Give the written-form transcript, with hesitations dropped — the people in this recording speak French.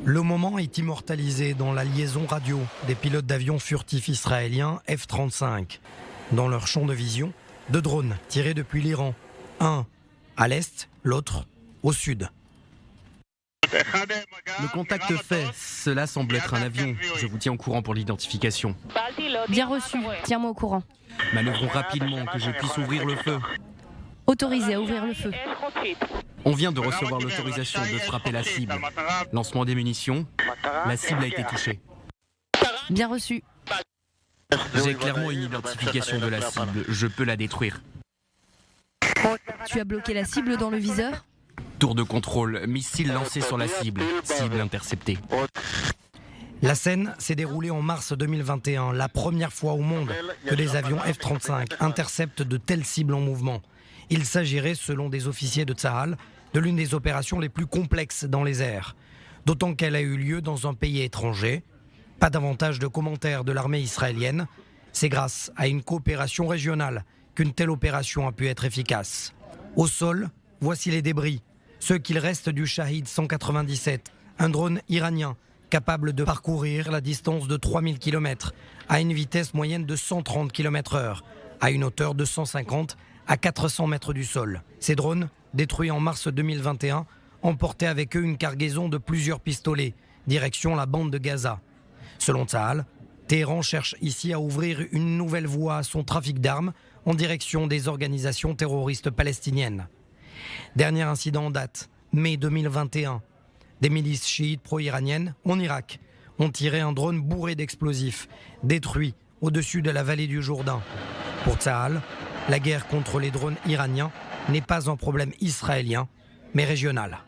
Le moment est immortalisé dans la liaison radio des pilotes d'avions furtifs israéliens F-35. Dans leur champ de vision, deux drones tirés depuis l'Iran. Un à l'est, l'autre au sud. Le contact fait, cela semble être un avion. Je vous tiens au courant pour l'identification. Bien reçu, tiens-moi au courant. Manœuvrons rapidement, que je puisse ouvrir le feu. Autorisé à ouvrir le feu. On vient de recevoir l'autorisation de frapper la cible. Lancement des munitions, la cible a été touchée. Bien reçu. J'ai clairement une identification de la cible, je peux la détruire. Tu as bloqué la cible dans le viseur ? Tour de contrôle, missile lancé sur la cible, cible interceptée. La scène s'est déroulée en mars 2021, la première fois au monde que des avions F-35 interceptent de telles cibles en mouvement. Il s'agirait, selon des officiers de Tsahal, de l'une des opérations les plus complexes dans les airs. D'autant qu'elle a eu lieu dans un pays étranger. Pas davantage de commentaires de l'armée israélienne. C'est grâce à une coopération régionale qu'une telle opération a pu être efficace. Au sol, voici les débris, ce qu'il reste du Shahid 197, un drone iranien capable de parcourir la distance de 3000 km à une vitesse moyenne de 130 km/h, à une hauteur de 150 à 400 mètres du sol. Ces drones, détruits en mars 2021, emportaient avec eux une cargaison de plusieurs pistolets, direction la bande de Gaza. Selon Tsahal, Téhéran cherche ici à ouvrir une nouvelle voie à son trafic d'armes en direction des organisations terroristes palestiniennes. Dernier incident en date, mai 2021. Des milices chiites pro-iraniennes en Irak ont tiré un drone bourré d'explosifs, détruit au-dessus de la vallée du Jourdain. Pour Tsahal, la guerre contre les drones iraniens n'est pas un problème israélien, mais régional.